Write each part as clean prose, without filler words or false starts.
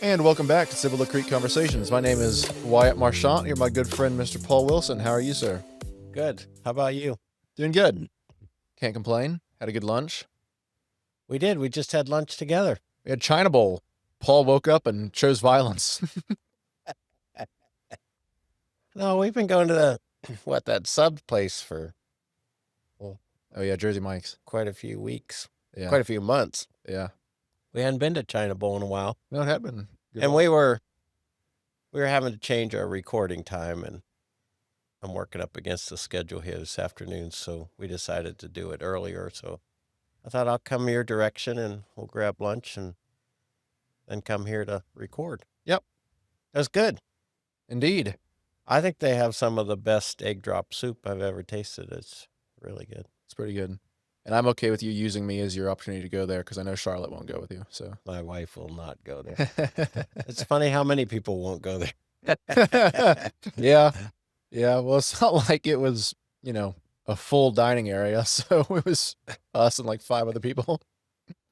And welcome back to Cibolo Creek Conversations. My name is Wyatt Marchant. You're my good friend, Mr. Paul Wilson. How are you, sir? Good. How about you? Doing good. Can't complain. Had a good lunch. We did. We just had lunch together. We had China Bowl. Paul woke up and chose violence. No, we've been going to that sub place for well, Oh, yeah, Jersey Mike's. quite a few weeks, Yeah, quite a few months. yeah. We hadn't been to China Bowl in a while, No, it had been. Good and luck. we were having to change our recording time, and I'm working up against the schedule here this afternoon, so we decided to do it earlier. So I thought I'll come your direction, and we'll grab lunch, and then come here to record. Yep, That's good. indeed. I think they have some of the best egg drop soup I've ever tasted. It's really good. It's pretty good. And I'm okay with you using me as your opportunity to go there because I know Charlotte won't go with you. So, My wife will not go there. It's funny how many people won't go there. yeah, yeah. Well, it's not like it was, a full dining area. So it was us and like 5 other people.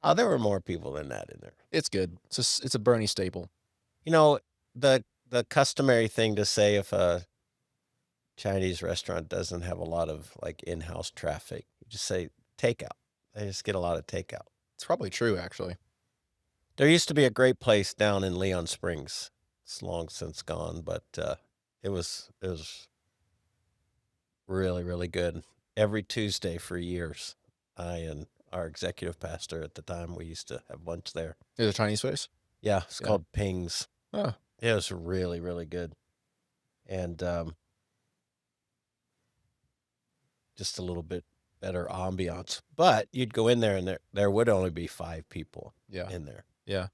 Oh, there were more people than that in there. It's good. It's a Bernie staple. You know, the customary thing to say if a Chinese restaurant doesn't have a lot of like in-house traffic, you just say takeout. They just get a lot of takeout. It's probably true, actually. There used to be a great place down in Leon Springs. It's long since gone, but it was really, really good. Every Tuesday for years, I and our executive pastor at the time, we used to have lunch there. There's a Chinese place. Yeah, it's Yeah. called Ping's. Oh, It was really, really good. And just a little bit better ambiance. But you'd go in there and there would only be 5 people yeah, in there. yeah,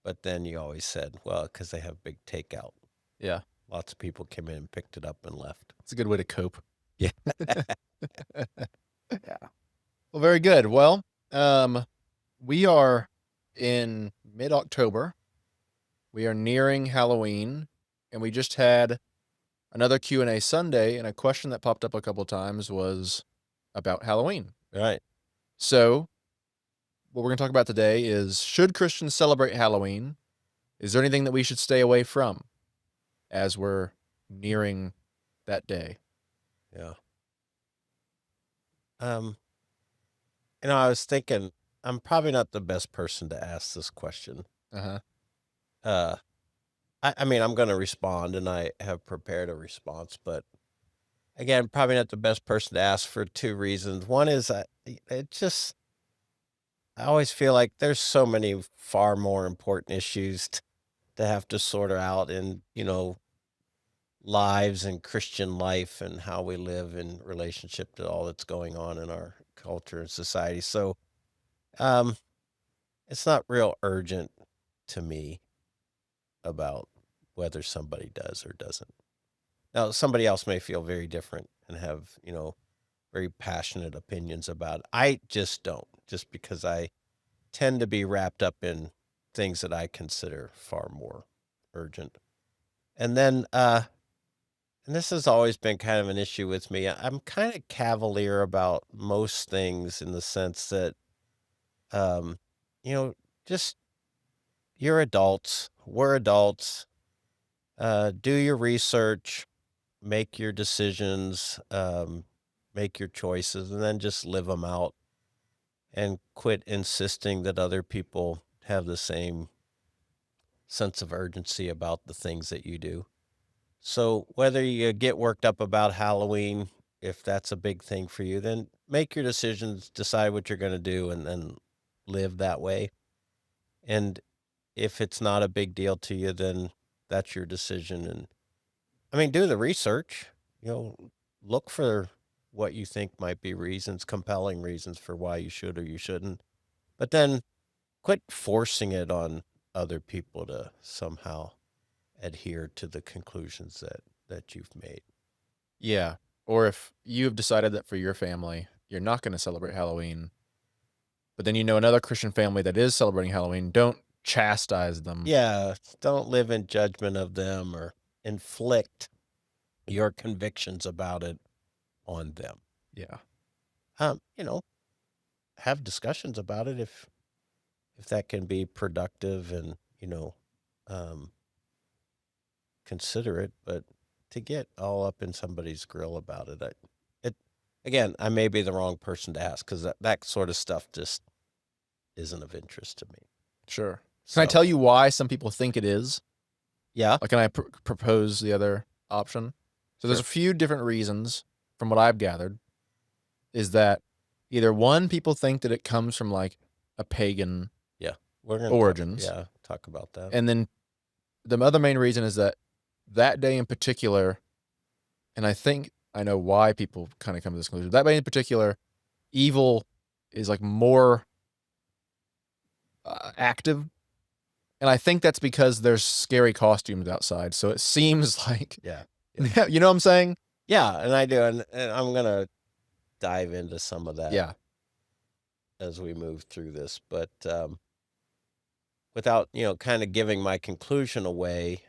But then you always said, well, because they have big takeout. yeah. Lots of people came in and picked it up and left. It's a good way to cope. Yeah. Yeah. Well, very good. Well, we are in mid-October. We are nearing Halloween, and we just had another Q&A Sunday, and a question that popped up a couple times was about Halloween. Right. So, what we're going to talk about today is, should Christians celebrate Halloween? Is there anything that we should stay away from as we're nearing that day? Yeah. I was thinking I'm probably not the best person to ask this question. Uh-huh. Uh, I mean, I'm going to respond, and I have prepared a response, but again, probably not the best person to ask for 2 reasons. One is I always feel like there's so many far more important issues to have to sort out in, lives and Christian life and how we live in relationship to all that's going on in our culture and society. So, um, it's not real urgent to me about whether somebody does or doesn't. Now, somebody else may feel very different and have, very passionate opinions about it. I just don't, just because I tend to be wrapped up in things that I consider far more urgent. And then, and this has always been kind of an issue with me. I'm kind of cavalier about most things in the sense that, um, you know, just you're adults, we're adults, do your research, make your decisions, make your choices, and then just live them out and quit insisting that other people have the same sense of urgency about the things that you do. So whether you get worked up about Halloween, if that's a big thing for you, then make your decisions, decide what you're going to do, and then live that way. And if it's not a big deal to you, then that's your decision. And I mean, do the research, you know, look for what you think might be reasons, compelling reasons for why you should or you shouldn't. But then quit forcing it on other people to somehow adhere to the conclusions that you've made. Yeah. Or if you've decided that for your family, you're not going to celebrate Halloween, but then you know another Christian family that is celebrating Halloween, don't chastise them. Yeah, don't live in judgment of them or inflict your convictions about it on them. Yeah. You know, have discussions about it if that can be productive and, um, consider it, but to get all up in somebody's grill about it, it again, I may be the wrong person to ask because that sort of stuff just isn't of interest to me. Sure. Can I So tell you why some people think it is? yeah, Like, can I propose the other option? So there's a sure, few different reasons from what I've gathered is that either one, people think that it comes from like a pagan yeah, we're gonna origins, talk about that. and then the other main reason is that that day in particular, and I think I know why people kind of come to this conclusion. That day in particular, evil is like more active, and I think that's because there's scary costumes outside. So it seems like, Yeah, yeah, yeah, you know what I'm saying? yeah, and I do, and I'm gonna dive into some of that Yeah, as we move through this, but without kind of giving my conclusion away,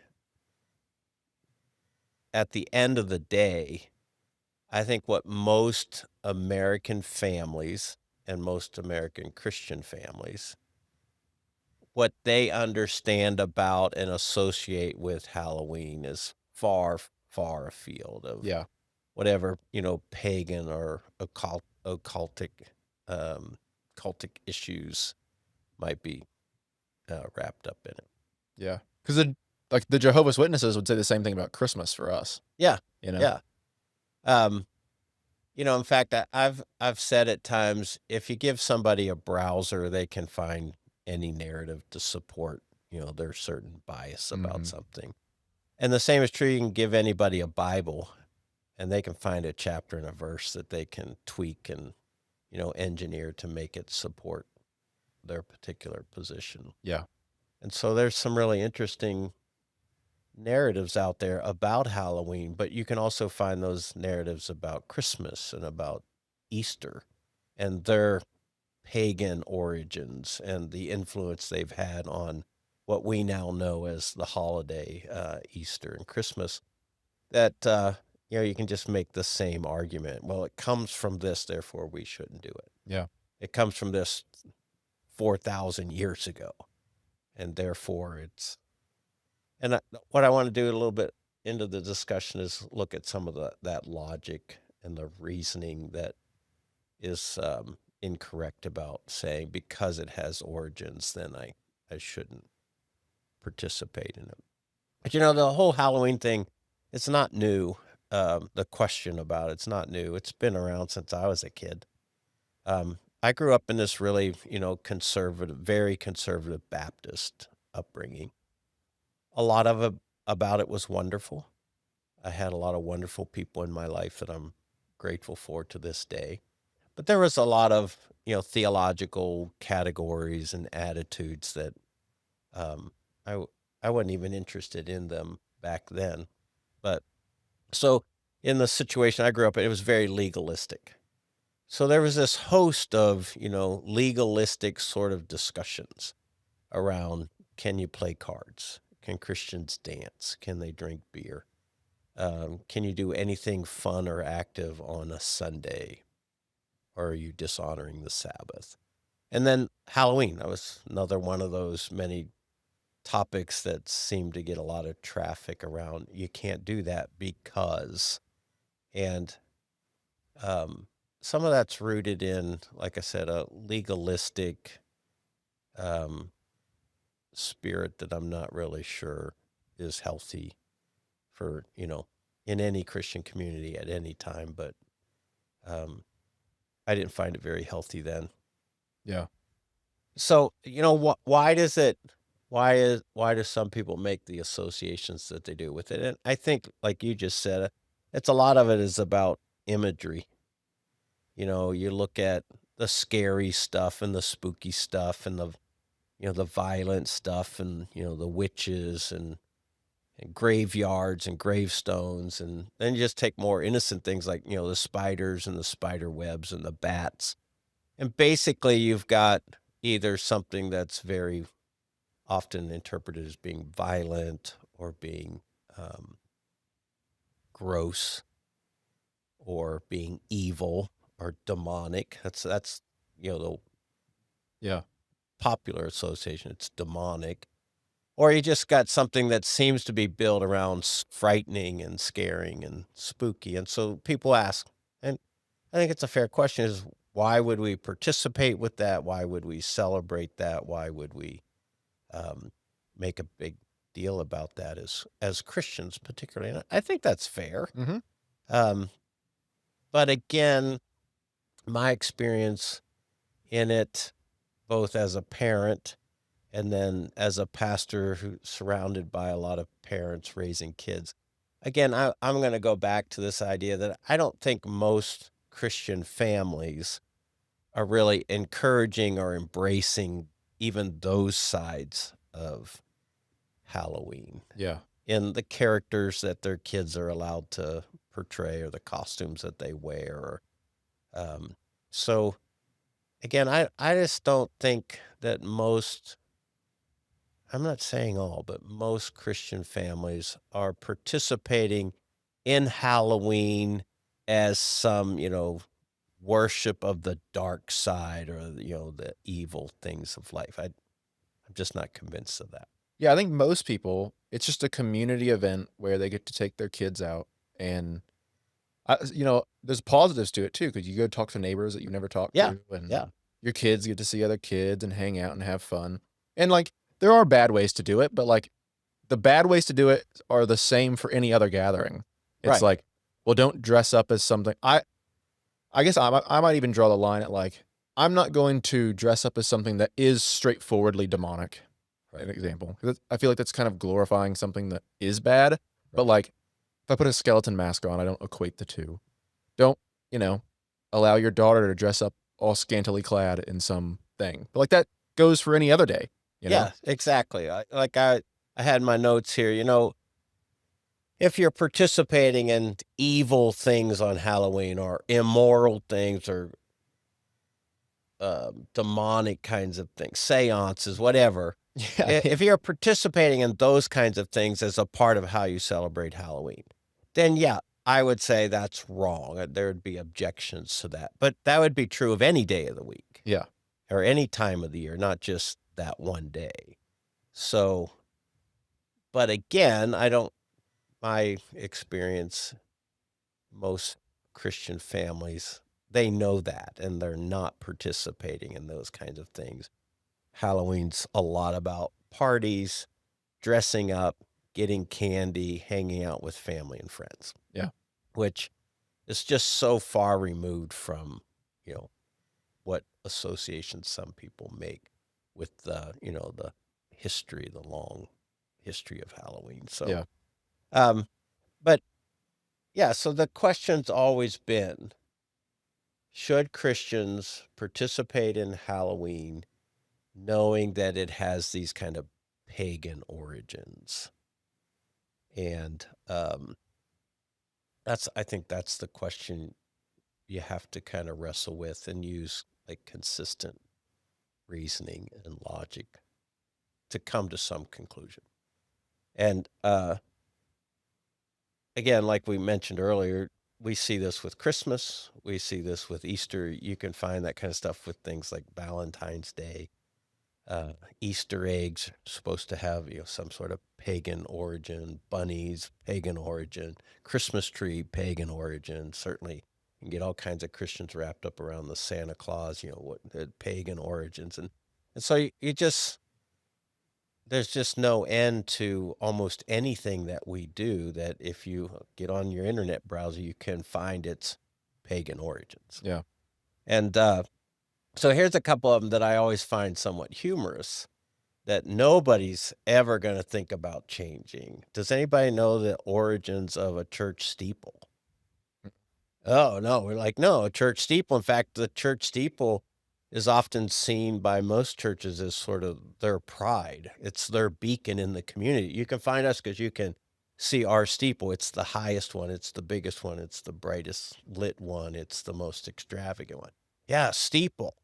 at the end of the day, I think what most American families and most American Christian families, what they understand about and associate with Halloween is far, far afield of yeah, whatever, pagan or occultic, um, cultic issues might be wrapped up in it. yeah. Because like the Jehovah's Witnesses would say the same thing about Christmas for us. Yeah, You know? yeah. Um, in fact, I've said at times, if you give somebody a browser, they can find any narrative to support, their certain bias about Hmm. something. And the same is true. You can give anybody a Bible, and they can find a chapter and a verse that they can tweak and, engineer to make it support their particular position. Yeah, And so there's some really interesting narratives out there about Halloween, but you can also find those narratives about Christmas and about Easter and their pagan origins and the influence they've had on what we now know as the holiday Easter and Christmas. That you can just make the same argument. Well, it comes from this, therefore we shouldn't do it. yeah, It comes from this 4,000 years ago, and therefore it's and what I want to do a little bit into the discussion is look at some of that logic and the reasoning that is incorrect about saying because it has origins, then I shouldn't participate in it. But the whole Halloween thing, it's not new. The question about it's not new. It's been around since I was a kid. I grew up in this really, conservative, very conservative Baptist upbringing. A lot of it about it was wonderful. I had a lot of wonderful people in my life that I'm grateful for to this day. But there was a lot of, theological categories and attitudes that um, I w- I wasn't even interested in them back then. But so in the situation I grew up in, it was very legalistic. So there was this host of, legalistic sort of discussions around, can you play cards? Can Christians dance? Can they drink beer? Can you do anything fun or active on a Sunday? Or are you dishonoring the Sabbath? And then Halloween, that was another one of those many topics that seem to get a lot of traffic around. You can't do that because, and um, some of that's rooted in, like I said, a legalistic um, spirit that I'm not really sure is healthy for, in any Christian community at any time. But um, I didn't find it very healthy then. yeah, So, why do some people make the associations that they do with it? And I think, like you just said, it's a lot of it is about imagery. You look at the scary stuff and the spooky stuff and the violent stuff and, the witches and graveyards and gravestones. And then you just take more innocent things like, the spiders and the spider webs and the bats. And basically, you've got either something that's very often interpreted as being violent or being um, gross or being evil or demonic. That's the yeah, popular association. It's demonic, or you just got something that seems to be built around frightening and scaring and spooky. And so people ask, and I think it's a fair question, is why would we participate with that? Why would we celebrate that? Why would we um, make a big deal about that as Christians, particularly? And I think that's fair. Mhm. Um, but again, my experience in it, both as a parent and then as a pastor who's surrounded by a lot of parents raising kids. Again, I'm going to go back to this idea that I don't think most Christian families are really encouraging or embracing even those sides of Halloween Yeah. in the characters that their kids are allowed to portray or the costumes that they wear. So again, I just don't think that most, I'm not saying all, but most Christian families are participating in Halloween as some, worship of the dark side or, the evil things of life. I'm just not convinced of that. Yeah, I think most people, it's just a community event where they get to take their kids out and there's positives to it too, because you go talk to neighbors that you've never talked Yeah. to, and Yeah. your kids get to see other kids and hang out and have fun. And, like, there are bad ways to do it, but, like, the bad ways to do it are the same for any other gathering. It's Right. like, well, don't dress up as something I guess I might even draw the line at, like, I'm not going to dress up as something that is straightforwardly demonic, an Right. example, 'cause I feel like that's kind of glorifying something that is bad, but, Right. like, if I put a skeleton mask on, I don't equate the 2. Don't, you know, allow your daughter to dress up all scantily clad in some thing. But, like, that goes for any other day, you know? Yeah, exactly. I had my notes here, if you're participating in evil things on Halloween or immoral things or demonic kinds of things, seances, whatever. Yeah, yeah, If you're participating in those kinds of things as a part of how you celebrate Halloween, then yeah, I would say that's wrong. There would be objections to that. But that would be true of any day of the week yeah, or any time of the year, not just that one day. So, but again, I don't, my experience, most Christian families, they know that and they're not participating in those kinds of things. Halloween's a lot about parties, dressing up, getting candy, hanging out with family and friends, yeah, which is just so far removed from, you know, what associations some people make with the history, the long history of Halloween. So, yeah, um, but yeah, so the question's always been, should Christians participate in Halloween knowing that it has these kind of pagan origins? And I think that's the question you have to kind of wrestle with and use like consistent reasoning and logic to come to some conclusion. And again, like we mentioned earlier, we see this with Christmas, we see this with Easter. You can find that kind of stuff with things like Valentine's Day. Easter eggs supposed to have some sort of pagan origin, bunnies pagan origin, Christmas tree pagan origin. Certainly, you can get all kinds of Christians wrapped up around the Santa Claus, what the pagan origins, and so you just, there's just no end to almost anything that we do that if you get on your internet browser, you can find its pagan origins. yeah. And so here's a couple of them that I always find somewhat humorous that nobody's ever going to think about changing. Does anybody know the origins of a church steeple? Oh, no. We're like, no, a church steeple. In fact, the church steeple is often seen by most churches as sort of their pride. It's their beacon in the community. You can find us because you can see our steeple. It's the highest one, it's the biggest one, it's the brightest lit one, it's the most extravagant one. Yeah, steeple.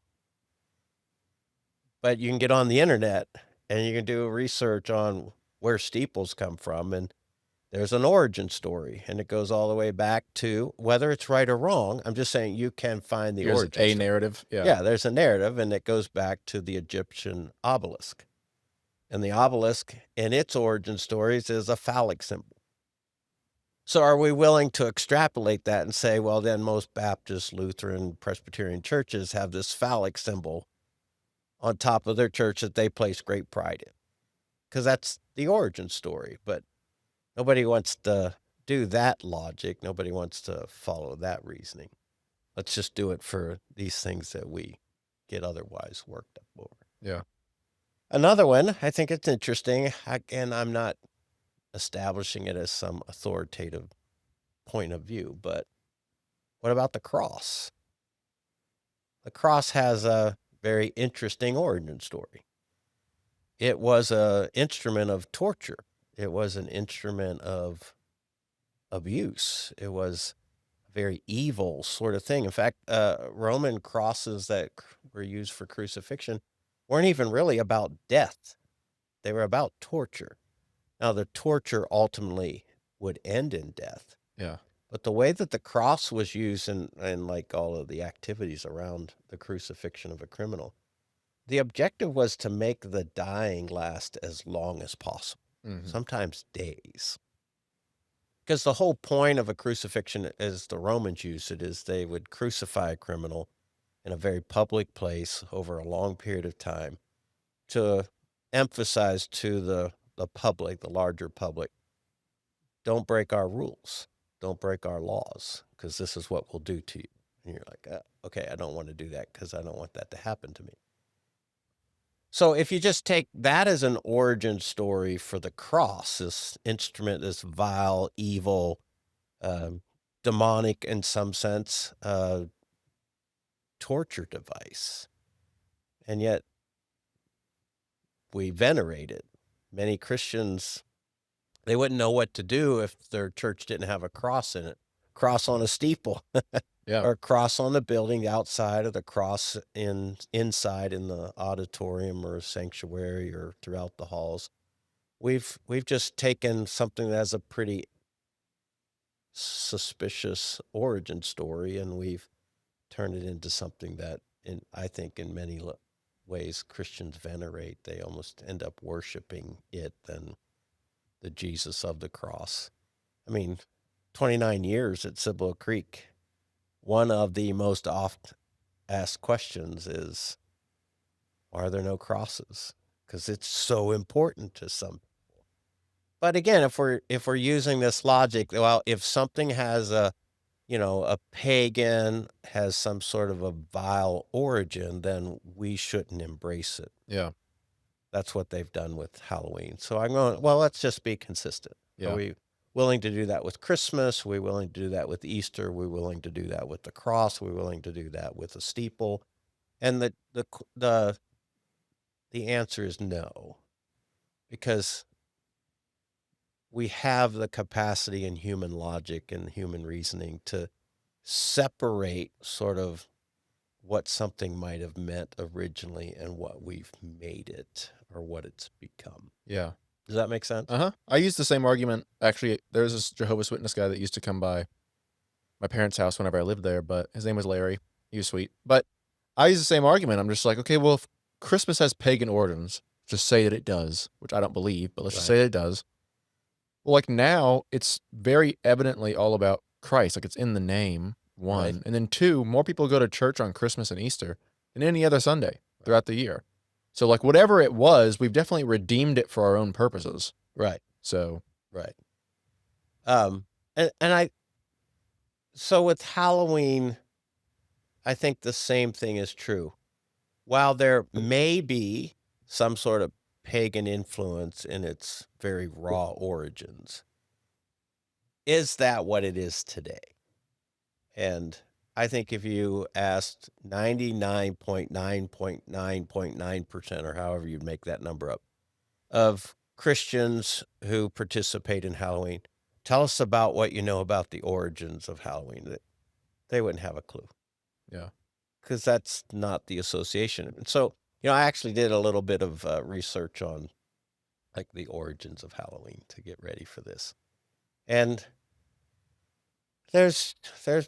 But you can get on the internet and you can do research on where steeples come from, and there's an origin story, and it goes all the way back to, whether it's right or wrong, I'm just saying you can find the Here's origin a story. narrative, yeah, Yeah, there's a narrative, and it goes back to the Egyptian obelisk. And the obelisk in its origin stories is a phallic symbol. So are we willing to extrapolate that and say, well, then most Baptist, Lutheran, Presbyterian churches have this phallic symbol on top of their church that they place great pride in? Because that's the origin story. But nobody wants to do that logic. Nobody wants to follow that reasoning. Let's just do it for these things that we get otherwise worked up over. Yeah. Another one, I think it's interesting. Again, I'm not establishing it as some authoritative point of view, but what about the cross? The cross has a very interesting origin story. It was an instrument of torture. It was an instrument of abuse. It was a very evil sort of thing. In fact, Roman crosses that were used for crucifixion weren't even really about death. They were about torture. Now, the torture ultimately would end in death, Yeah. but the way that the cross was used in like all of the activities around the crucifixion of a criminal, the objective was to make the dying last as long as possible, Mhm. sometimes days. Because the whole point of a crucifixion, as the Romans used it, is they would crucify a criminal in a very public place over a long period of time to emphasize to the public, the larger public, don't break our rules, don't break our laws, because this is what we'll do to you. And you're like, okay, I don't want to do that because I don't want that to happen to me. So if you just take that as an origin story for the cross, this instrument, this vile, evil, um, demonic in some sense, torture device, and yet we venerate it. Many Christians, they wouldn't know what to do if their church didn't have a cross in it, cross on a steeple. Yeah. Or a cross on the building outside, or the cross inside in the auditorium or sanctuary or throughout the halls. We've just taken something that has a pretty suspicious origin story, and we've turned it into something that, I think, in many ways Christians venerate. They almost end up worshiping it than the Jesus of the cross. I mean, 29 years at Cibolo Creek. One of the most oft asked questions is, why are there no crosses? Because it's so important to some. But again, if we're using this logic, well, if something has a pagan has some sort of a vile origin, then we shouldn't embrace it. Yeah. That's what they've done with Halloween. So I'm going, well, let's just be consistent. Are Yeah. we willing to do that with Christmas? Are we willing to do that with Easter? Are we willing to do that with the cross? Are we willing to do that with a steeple? And the answer is no, because we have the capacity in human logic and human reasoning to separate sort of what something might have meant originally and what we've made it or what it's become. Yeah. Does that make sense? Uh-huh. I use the same argument. Actually, there's this Jehovah's Witness guy that used to come by my parents' house whenever I lived there, but his name was Larry. He was sweet. But I use the same argument. I'm just like, okay, well, if Christmas has pagan origins, just say that it does, which I don't believe, but let's just Right. say that it does. Well, like now, it's very evidently all about Christ. Like it's in the name, Right. one. And then two, more people go to church on Christmas and Easter than any other Sunday Right. throughout the year. So, like, whatever it was, we've definitely redeemed it for our own purposes. Right. So, Right. Um, and so with Halloween, I think the same thing is true. While there may be some sort of pagan influence in its very raw origins, is that what it is today? And I think if you asked 99.9.9.9%, or however you'd make that number up, of Christians who participate in Halloween, tell us about what you know about the origins of Halloween. They wouldn't have a clue, yeah. because that's not the association. And so, I actually did a little bit of research on like the origins of Halloween to get ready for this. And there's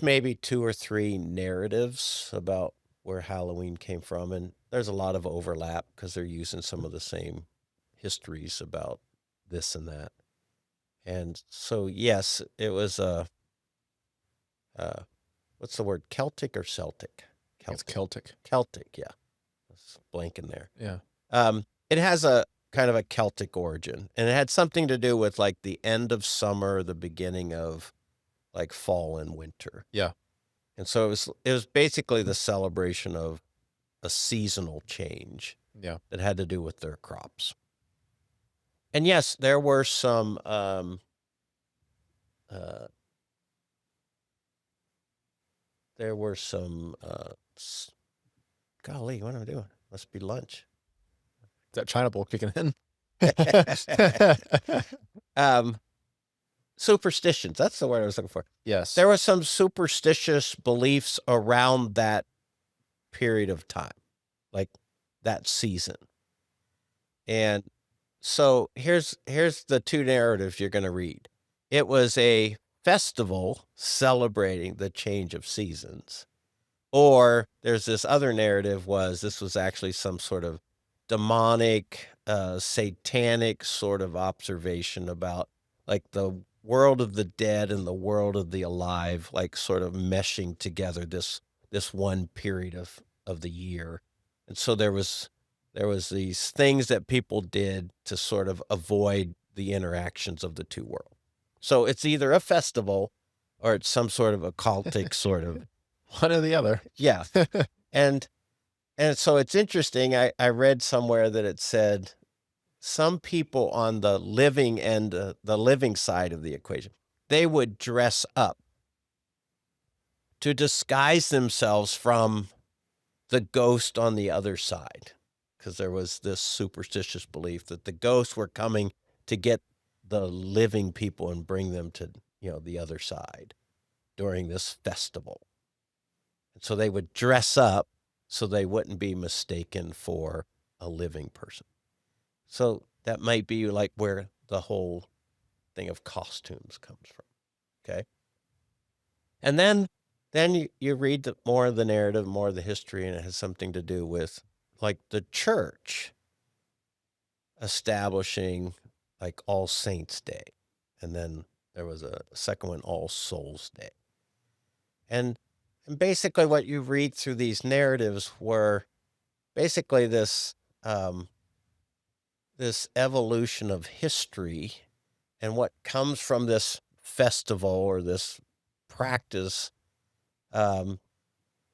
maybe 2 or 3 narratives about where Halloween came from, and there's a lot of overlap because 'cause they're using some of the same histories about this and that. And so, yes, it was uh, what's the word? Celtic or Celtic? It's Celtic. Celtic. Celtic, yeah. It's blanking there. Yeah. It has a kind of a Celtic origin, and it had something to do with like the end of summer, the beginning of like fall and winter. Yeah. And so it was basically the celebration of a seasonal change Yeah. that had to do with their crops. And yes, there were some uh, there were some golly, what am I doing? Must be lunch. Is that China Bowl kicking in? um, superstitions. That's the word I was looking for. Yes. There were some superstitious beliefs around that period of time, like that season. And so here's the two narratives you're going to read. It was a festival celebrating the change of seasons. Or there's this other narrative was this was actually some sort of demonic, satanic sort of observation about like the world of the dead and the world of the alive, like sort of meshing together this one period of the year. And so there was these things that people did to sort of avoid the interactions of the two worlds. So it's either a festival or it's some sort of occultic sort of One or the other. yeah. And and so it's interesting. I read somewhere that it said some people on the living end, the living side of the equation, they would dress up to disguise themselves from the ghost on the other side, because there was this superstitious belief that the ghosts were coming to get the living people and bring them to the other side during this festival. And so they would dress up so they wouldn't be mistaken for a living person. So that might be like where the whole thing of costumes comes from. Okay. And then you read more of the narrative, more of the history, and it has something to do with like the church establishing like All Saints Day. And then there was a second one, All Souls Day. And basically what you read through these narratives were basically this evolution of history and what comes from this festival or this practice um,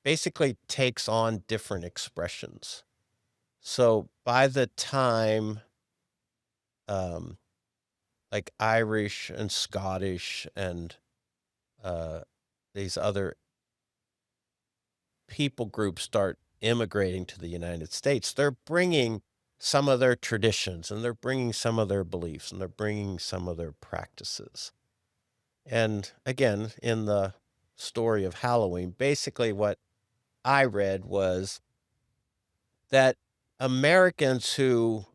basically takes on different expressions. So by the time um, like Irish and Scottish and uh, these other people groups start immigrating to the United States, they're bringing some of their traditions and they're bringing some of their beliefs and they're bringing some of their practices. And again, in the story of Halloween, basically what I read was that Americans who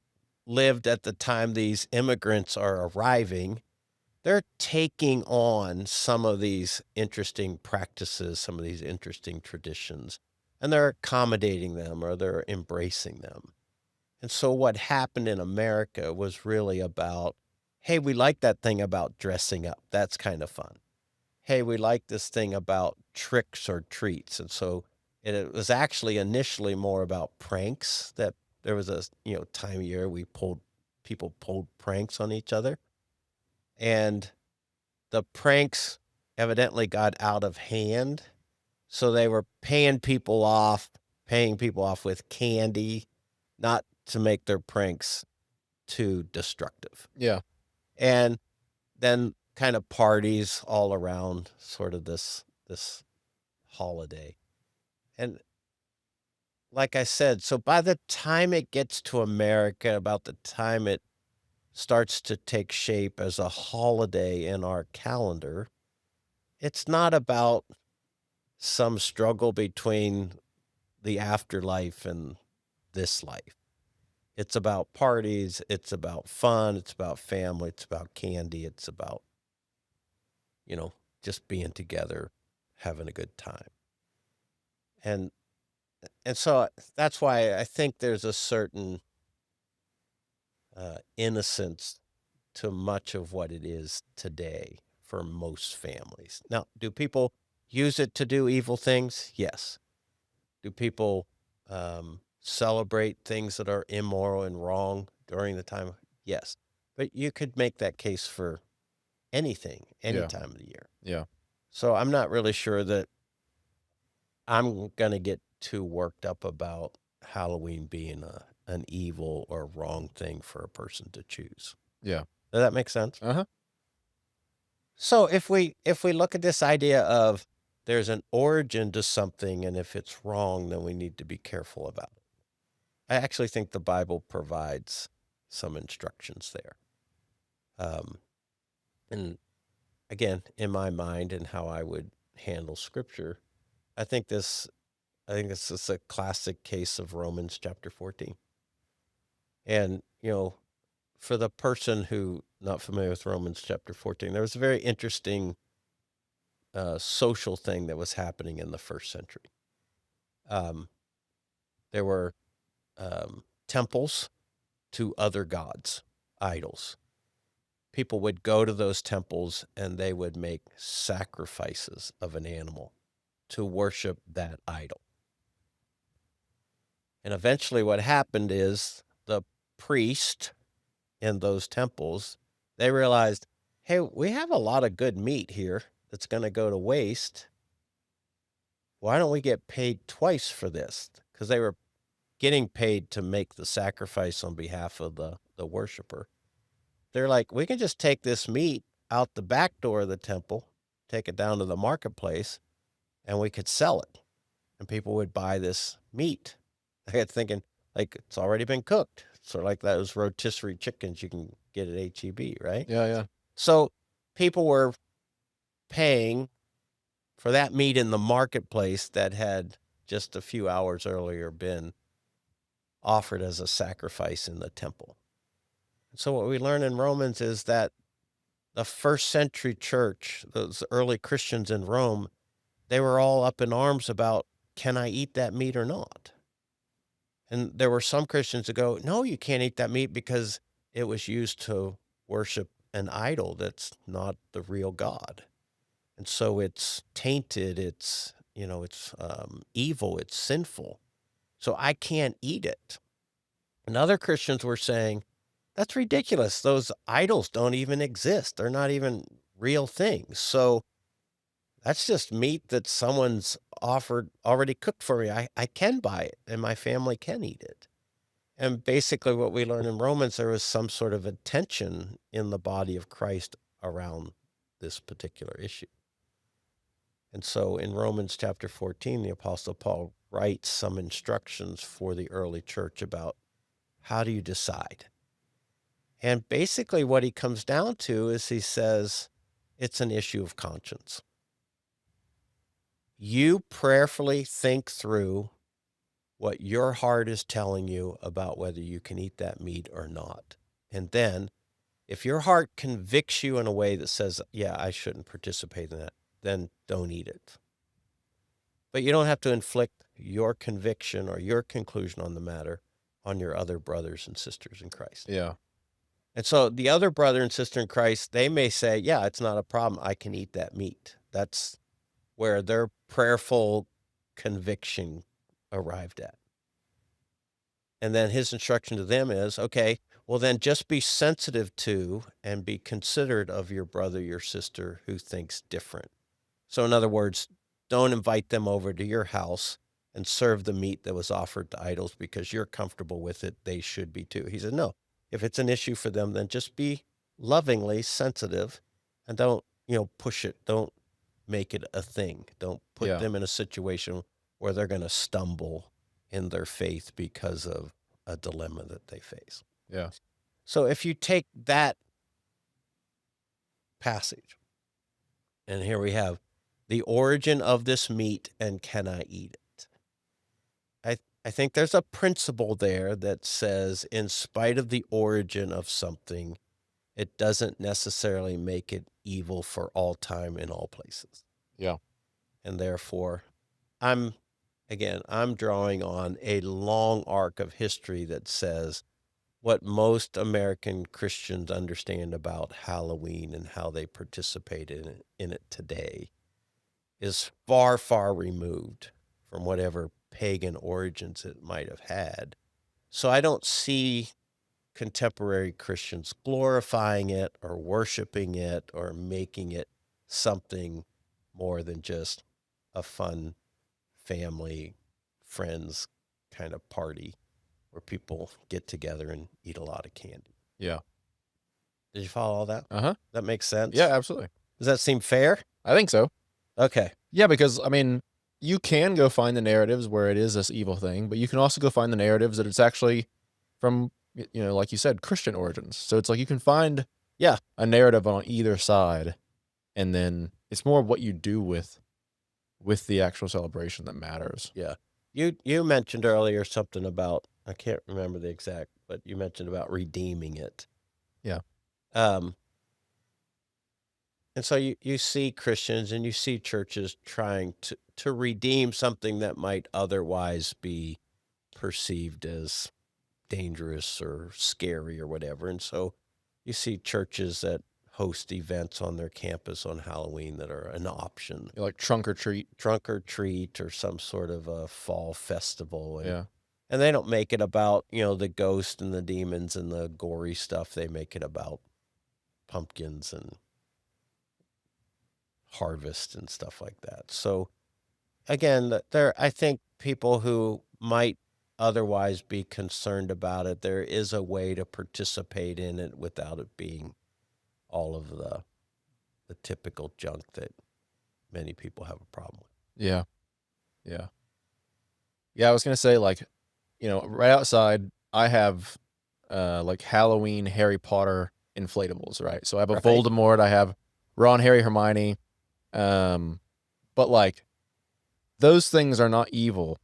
lived at the time these immigrants are arriving, they're taking on some of these interesting practices, some of these interesting traditions, and they're accommodating them or they're embracing them. And so what happened in America was really about, hey, we like that thing about dressing up. That's kind of fun. Hey, we like this thing about tricks or treats. And so it was actually initially more about pranks that there was a, time of year people pulled pranks on each other. And the pranks evidently got out of hand. So they were paying people off with candy, not to make their pranks too destructive. Yeah. And then kind of parties all around sort of this holiday. And like I said, so by the time it gets to America, about the time it starts to take shape as a holiday in our calendar, it's not about some struggle between the afterlife and this life. It's about parties, it's about fun, it's about family, it's about candy, it's about, just being together, having a good time. And and so that's why I think there's a certain innocence to much of what it is today for most families. Now, do people use it to do evil things? Yes. Do people celebrate things that are immoral and wrong during the time? Yes. But you could make that case for anything, any Yeah. time of the year. Yeah. So I'm not really sure that I'm going to get too worked up about Halloween being an evil or wrong thing for a person to choose. Yeah. Does that make sense? Uh-huh. So if we look at this idea of there's an origin to something, and if it's wrong, then we need to be careful about it. I actually think the Bible provides some instructions there. Um, and again, in my mind and how I would handle Scripture, I think this I think this is a classic case of Romans chapter 14. And for the person who not familiar with Romans chapter 14, there was a very interesting social thing that was happening in the first century. Um, there were temples to other gods, idols. People would go to those temples and they would make sacrifices of an animal to worship that idol. And eventually, what happened is the priest in those temples, they realized, hey, we have a lot of good meat here that's going to go to waste. Why don't we get paid twice for this? Because they were getting paid to make the sacrifice on behalf of the worshiper. They're like, we can just take this meat out the back door of the temple, take it down to the marketplace, and we could sell it. And people would buy this meat. I got thinking, like, it's already been cooked. Sort of like those rotisserie chickens you can get at HEB, right? Yeah, yeah. So people were paying for that meat in the marketplace that had just a few hours earlier been offered as a sacrifice in the temple. So what we learn in Romans is that the first century church, those early Christians in Rome, they were all up in arms about, can I eat that meat or not? And there were some Christians that go, no, you can't eat that meat because it was used to worship an idol that's not the real God. And so it's tainted, it's evil, it's sinful. So I can't eat it. And other Christians were saying, that's ridiculous. Those idols don't even exist. They're not even real things. So that's just meat that someone's offered already cooked for me. I can buy it and my family can eat it. And basically, what we learn in Romans, there was some sort of a tension in the body of Christ around this particular issue. And so in Romans chapter 14, the Apostle Paul writes some instructions for the early church about how do you decide? And basically, what he comes down to is he says it's an issue of conscience. You prayerfully think through what your heart is telling you about whether you can eat that meat or not. And then, if your heart convicts you in a way that says, yeah, I shouldn't participate in that, then don't eat it. But you don't have to inflict your conviction or your conclusion on the matter on your other brothers and sisters in Christ. Yeah. And so the other brother and sister in Christ, they may say, yeah, it's not a problem. I can eat that meat. That's where their prayerful conviction arrived at. And then his instruction to them is, okay, well, then just be sensitive to and be considerate of your brother, your sister who thinks different. So, in other words, don't invite them over to your house and serve the meat that was offered to idols because you're comfortable with it. They should be too. He said, no, if it's an issue for them, then just be lovingly sensitive and don't, push it. Don't make it a thing. Don't put Yeah. them in a situation where they're going to stumble in their faith because of a dilemma that they face. Yeah. So if you take that passage, and here we have the origin of this meat and can I eat it? I think there's a principle there that says, in spite of the origin of something, it doesn't necessarily make it evil for all time in all places. Yeah. And therefore, I'm drawing on a long arc of history that says what most American Christians understand about Halloween and how they participate in it today is far, far removed from whatever pagan origins it might have had. So I don't see contemporary Christians glorifying it or worshiping it or making it something more than just a fun family, friends kind of party where people get together and eat a lot of candy. Yeah. Did you follow all that? Uh-huh. That makes Yeah, sense? absolutely. Does that seem fair? I think so. Okay. Yeah, because I mean, you can go find the narratives where it is this evil thing, but you can also go find the narratives that it's actually from like you said, Christian origins. So it's like you can find Yeah. a narrative on either side, and then it's more what you do with the actual celebration that matters. Yeah. You mentioned earlier something about, I can't remember the exact, but you mentioned about redeeming it. Yeah. Um, and so you see Christians and you see churches trying to redeem something that might otherwise be perceived as dangerous or scary or whatever. And so you see churches that host events on their campus on Halloween that are an option, Like trunk or treat. trunk or treat or some sort of a fall festival. And Yeah. and they don't make it about, the ghost and the demons and the gory stuff. They make it about pumpkins and harvest and stuff like that. So again, there I think people who might otherwise be concerned about it, there is a way to participate in it without it being all of the typical junk that many people have a problem with. Yeah. Yeah. Yeah, I was gonna say, like, right outside, I have, like, Halloween Harry Potter inflatables, right? So I have a Right? Voldemort, I have Ron, Harry, Hermione, um, but, like, those things are not evil.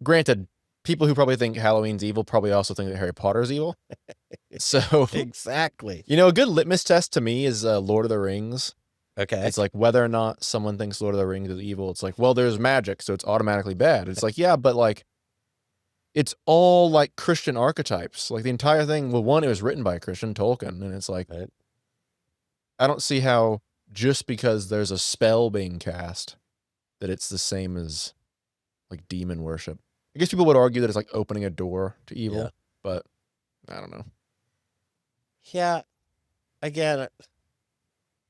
Granted, people who probably think Halloween's evil probably also think that Harry Potter is evil. So, Exactly. a good litmus test to me is, Lord of the Rings. Okay. It's like whether or not someone thinks Lord of the Rings is evil, it's like, well, there's magic, so it's automatically bad. It's like, yeah, but, like, it's all, like, Christian archetypes. Like, the entire thing, well, one, it was written by Christian, Tolkien, and it's like, Right. I don't see how just because there's a spell being cast that it's the same as, like, demon worship. I guess people would argue that it's, like, opening a door to Yeah. evil, but I don't know. Yeah. Again,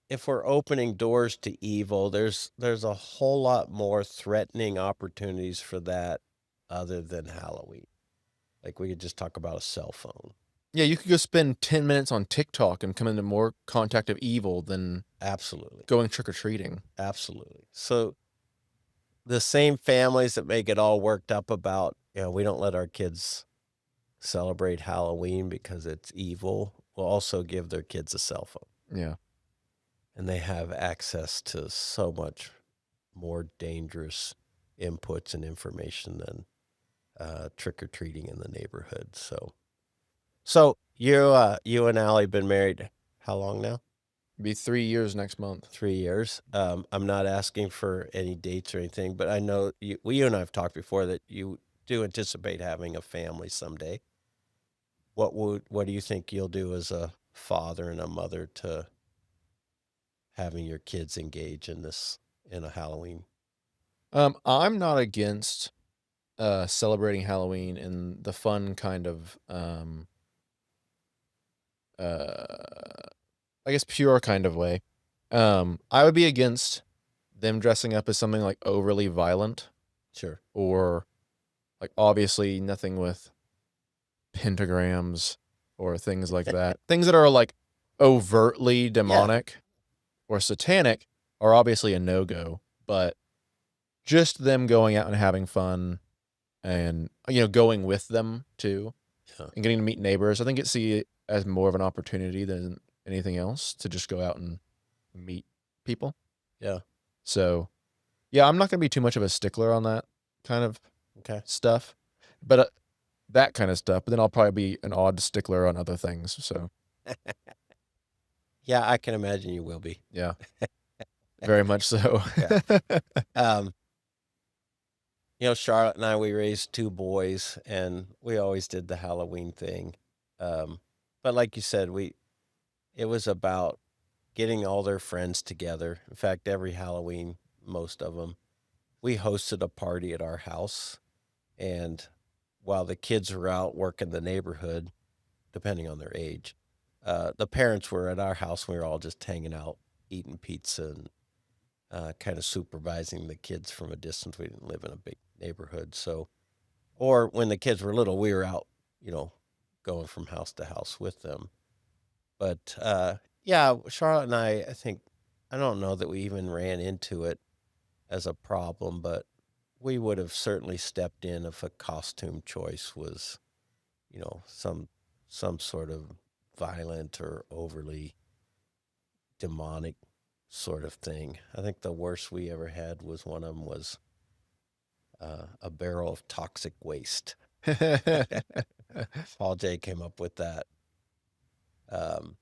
if we're opening doors to evil, there's a whole lot more threatening opportunities for that other than Halloween. Like we could just talk about a cell phone. Yeah, you could go spend 10 minutes on TikTok and come into more contact of evil than Absolutely. going trick-or-treating. Absolutely. So the same families that may get all worked up about, we don't let our kids celebrate Halloween because it's evil, will also give their kids a cell phone. Yeah. And they have access to so much more dangerous inputs and information than trick or treating in the neighborhood. So you and Allie been married how long now? Be 3 years next month. 3 years. I'm not asking for any dates or anything, but I know you and I have talked before that you do anticipate having a family someday. What do you think you'll do as a father and a mother to having your kids engage in this in a Halloween? I'm not against, celebrating Halloween in the fun kind of, uh, I guess, pure kind of way. I would be against them dressing up as something, like, overly violent Sure. or, like, obviously nothing with pentagrams or things like that. Things that are, like, overtly Yeah. demonic or satanic are obviously a no-go, but just them going out and having fun and, going with them too Yeah. and getting to meet neighbors, I think see it as more of an opportunity than anything else to just go out and meet people. Yeah. So, yeah, I'm not gonna be too much of a stickler on that kind of Okay. stuff, but, that kind of stuff, but then I'll probably be an odd stickler on other things, so, Yeah, I can imagine you will be. yeah, very much so. Yeah. Um, Charlotte and I, we raised two boys, and we always did the Halloween thing. Um, but like you said, it was about getting all their friends together. In fact, every Halloween, most of them, we hosted a party at our house. And while the kids were out working the neighborhood, depending on their age, the parents were at our house. We were all just hanging out, eating pizza, and kind of supervising the kids from a distance. We didn't live in a big neighborhood. So, or when the kids were little, we were out, you know, going from house to house with them. But yeah, Charlotte and I think, I don't know that we even ran into it as a problem, but we would have certainly stepped in if a costume choice was, some sort of violent or overly demonic sort of thing. I think the worst we ever had was one of them was a barrel of toxic waste. Paul J came up with that. Um,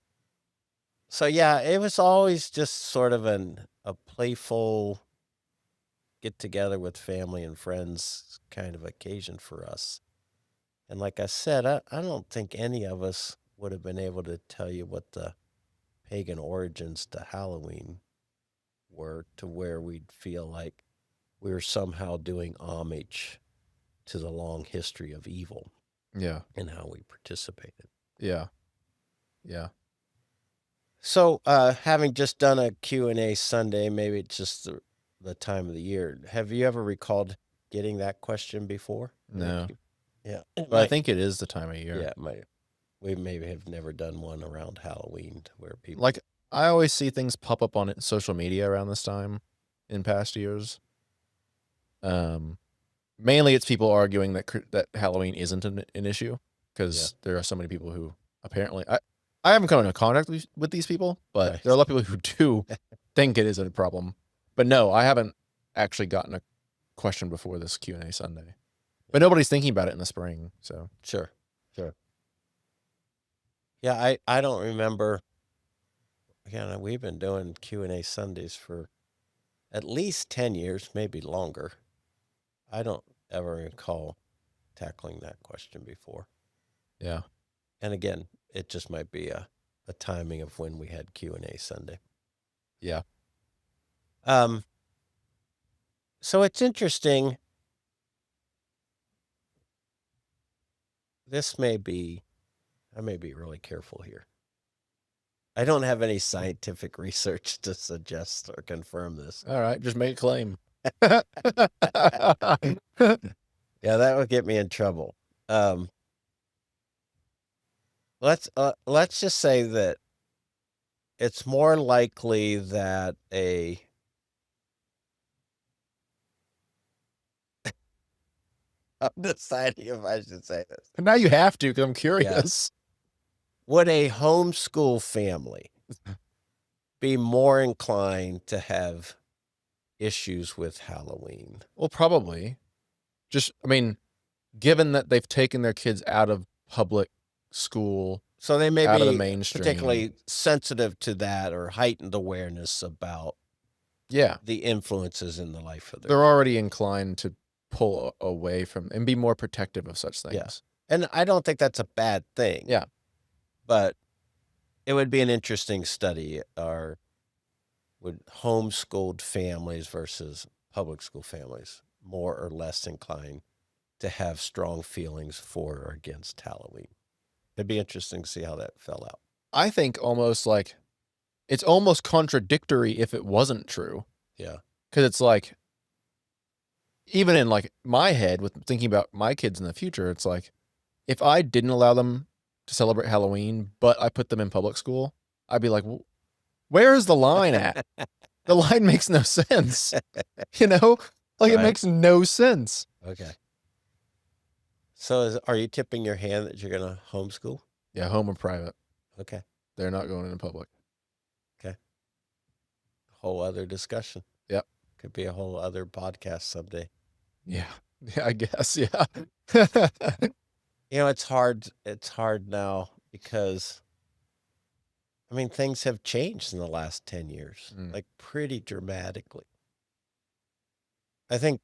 so yeah, it was always just sort of a playful get together with family and friends kind of occasion for us. And like I said, I don't think any of us would have been able to tell you what the pagan origins to Halloween were, to where we'd feel like we were somehow doing homage to the long history of evil Yeah. and how we participated. Yeah. Yeah. So, having just done a Q&A Sunday, maybe it's just the time of the year. Have you ever recalled getting that question before in a No. Q? Yeah, it But I might. think it is the time of Yeah, year. it might. We maybe have never done one around Halloween where Like, people. I always see things pop up on social media around this time in past years. Um, Mainly it's people arguing that Halloween isn't an issue Yeah, because there are so many people who apparently I haven't come into contact with these people, but there are a right. lot of people who do think it is a problem. But no, I haven't actually gotten a question before this Q&A Sunday. But Yeah, nobody's thinking about it in the spring, so sure, sure. Yeah, I don't remember. Again, we've been doing Q&A Sundays for at least 10 years, maybe longer. I don't ever recall tackling that question before. yeah. And again, it just might be a timing of when we had Q&A Sunday. Yeah. Um, so it's interesting. This may be, I may be really careful here. I don't have any scientific research to suggest or confirm this. All right, just make a claim. Yeah, that would get me in trouble. Um, let's just say that it's more likely that a I'm deciding if I should say this. Now you have to because I'm Yeah. curious. Would a homeschool family be more inclined to have issues with Halloween? Well, probably. Just, I mean, given that they've taken their kids out of public school, So they may out of the be mainstream. particularly sensitive to that or heightened awareness about Yeah, the influences in the life of their they're kid. already inclined to pull away from and be more protective of such Yeah. things. And I don't think that's a bad thing, Yeah. but it would be an interesting study. Would homeschooled families versus public school families more or less inclined to have strong feelings for or against Halloween? It'd be interesting to see how that fell out. I think almost like it's almost contradictory if it wasn't true. Yeah. Because it's like, even in like my head with thinking about my kids in the future, it's like, if I didn't allow them to celebrate Halloween, but I put them in public school, I'd be like, where is the line at? The line makes no sense. You know? Like, it Right. makes no sense. Okay. So are you tipping your hand that you're going to homeschool? Yeah, home or private. Okay. They're not going into public. Okay. Whole other discussion. Yep. Could be a whole other podcast someday. Yeah. Yeah, I guess. Yeah. It's hard. It's hard now because I mean things have changed in the last 10 years, Mm. like pretty dramatically. I think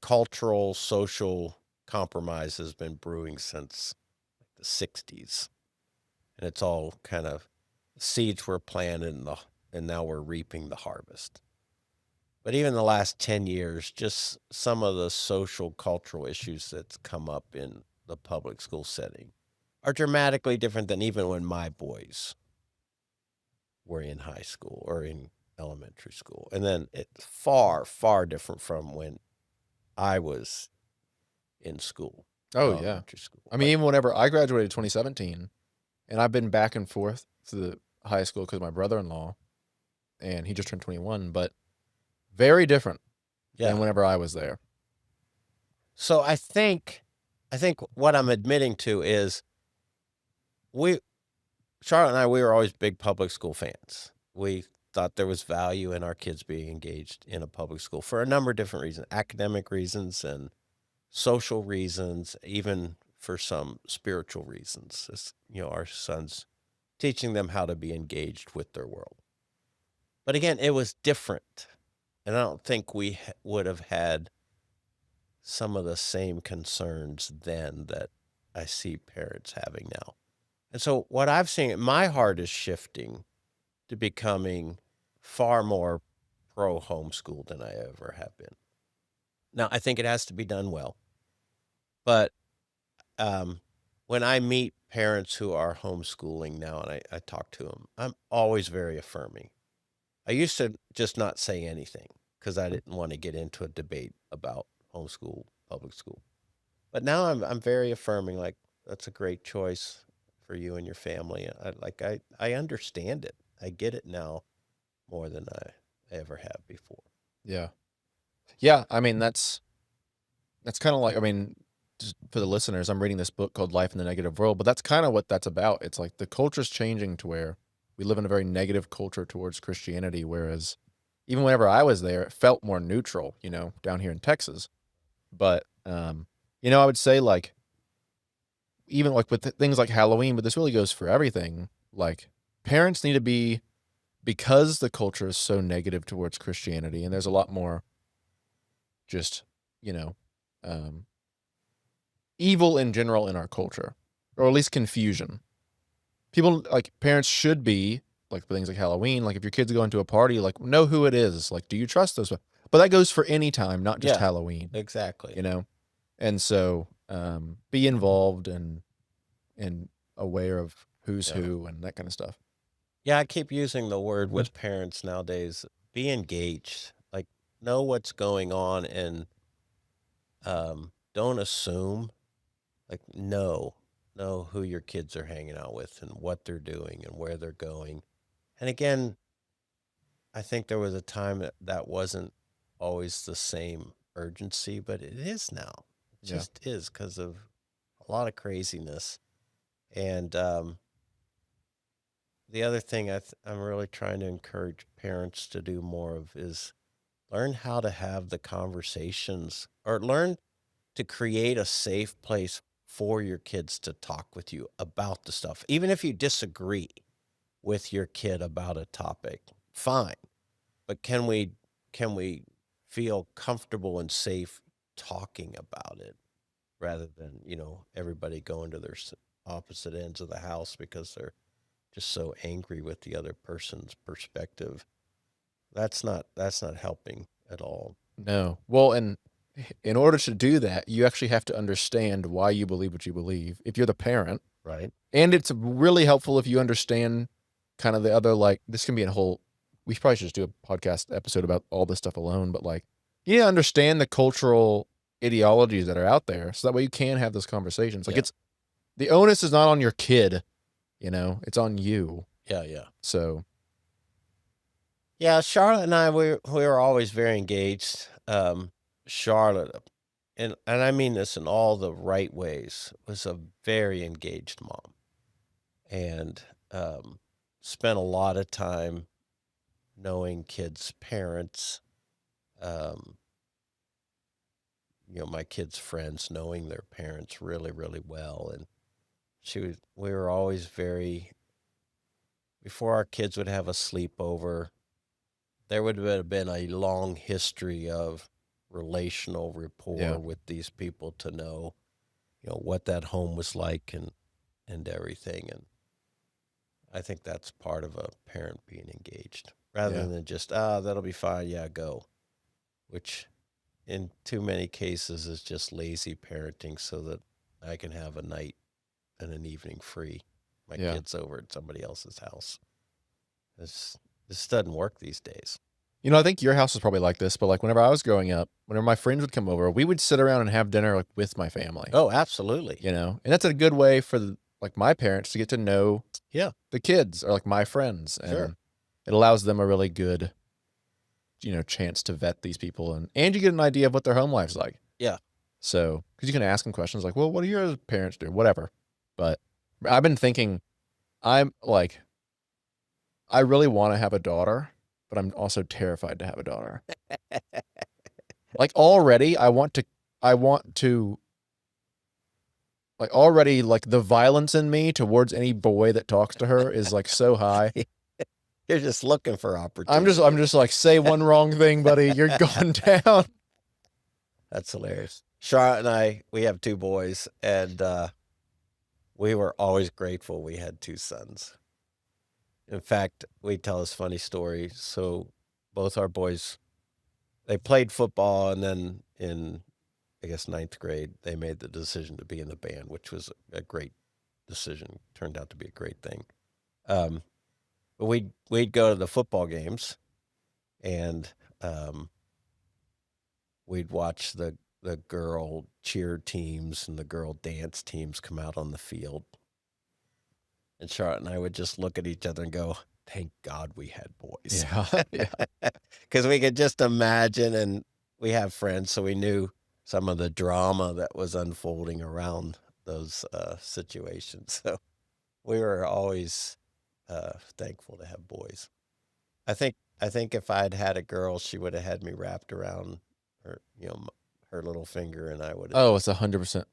cultural, social compromise has been brewing since the 60s. and it's all kind of seeds were planted and now we're reaping the harvest. But even the last 10 years, just some of the social cultural issues that's come up in the public school setting are dramatically different than even when my boys were in high school or in elementary school. And then it's far, far different from when I was in school, Oh, yeah. elementary school. I mean, even whenever I graduated 2017, and I've been back and forth to the high school because my brother-in-law, and he just turned 21, but very different than Yeah. whenever I was there. So I think what I'm admitting to is we Charlotte and I, we were always big public school fans. We thought there was value in our kids being engaged in a public school for a number of different reasons, academic reasons and social reasons, even for some spiritual reasons. Our sons teaching them how to be engaged with their world. But again, it was different. And I don't think we would have had some of the same concerns then that I see parents having now. And so what I've seen, my heart is shifting to becoming far more pro homeschool than I ever have been. Now, I think it has to be done well, but um, when I meet parents who are homeschooling now and I talk to them, I'm always very affirming. I used to just not say anything because I didn't want to get into a debate about homeschool, public school. But now I'm very affirming, like, that's a great choice for you and your family. I understand it. I get it now more than I ever have before. Yeah. Yeah, I mean, that's kinda like, I mean, just for the listeners, I'm reading this book called Life in the Negative World, but that's kinda what that's about. It's like the culture's changing to where we live in a very negative culture towards Christianity, whereas even whenever I was there, it felt more neutral, down here in Texas. But, I would say, like, even, like, with things like Halloween, but this really goes for everything, like, parents need to be, because the culture is so negative towards Christianity, and there's a lot more just, you know, um evil in general in our culture, or at least confusion. People like parents should be like for things like Halloween, like if your kids go into a party, like know who it is. Like, do you trust those? But that goes for any time, not just Yeah, Halloween, exactly. you know? And so be involved and aware of who's Yeah. who and that kind of stuff. Yeah, I keep using the word But with parents nowadays, be engaged. Like, know what's going on and don't assume. Like, know who your kids are hanging out with and what they're doing and where they're going. And again, I think there was a time that wasn't always the same urgency, but it is now. It yeah, just is because of a lot of craziness. And the other thing I'm really trying to encourage parents to do more of is learn how to have the conversations or learn to create a safe place for your kids to talk with you about the stuff. Even if you disagree with your kid about a topic, fine. But can we feel comfortable and safe talking about it rather than, everybody going to their opposite ends of the house because they're just so angry with the other person's perspective. That's not helping at all. no. Well, and in order to do that, you actually have to understand why you believe what you believe. If you're the parent, Right? and it's really helpful if you understand kind of the other, like, this can be a whole, we probably should just do a podcast episode about all this stuff alone, but like, you need to understand the cultural ideologies that are out there so that way you can have those conversations. Like, Yeah. it's the onus is not on your kid, it's on you. Yeah, yeah. So, Yeah, Charlotte and I we were always very engaged. Charlotte, and I mean this in all the right ways, was a very engaged mom and spent a lot of time knowing kids' parents. Um, my kids' friends knowing their parents really, really well, and we were always very before our kids would have a sleepover. There would have been a long history of relational yeah. rapport with these people to know, what that home was like and everything. And I think that's part of a parent being engaged rather Yeah. than just, ah, that'll be fine. Yeah, go. Which in too many cases is just lazy parenting so that I can have a night and an evening free. My Yeah. kid's over at somebody else's house. This this doesn't work these days. I think your house was probably like this, but like whenever I was growing up, whenever my friends would come over, we would sit around and have dinner like with my family, Oh, absolutely. and that's a good way for like my parents to get to know Yeah, the kids or like my friends, sure. and it allows them a really good, chance to vet these people, and you get an idea of what their home life's like. Yeah. So, because you can ask them questions like, well, what do your parents do? Whatever. But I've been thinking, I'm like, I really want to have a daughter, but I'm also terrified to have a daughter. Like already, I want to, like already, like the violence in me towards any boy that talks to her is like so high. You're just looking for I'm opportunity. just like, say one wrong thing, buddy, you're going down. That's hilarious. Charlotte and I, we have two boys, and we were always grateful we had two sons. In fact, we tell this funny story. So both our boys, they played football, and then in, I guess, ninth grade, they made the decision to be in the band, which was a great decision. Turned out to be a great thing. Um, but we'd go to the football games, and we'd watch the girl cheer teams and the girl dance teams come out on the field. And Charlotte and I would just look at each other and go, thank God we had boys. Yeah. Yeah. Because we could just imagine, and we have friends, so we knew some of the drama that was unfolding around those situations. So we were always thankful to have boys. I think if I'd had a girl, she would have had me wrapped around her, her little finger, and I would have Oh, it's just 100%.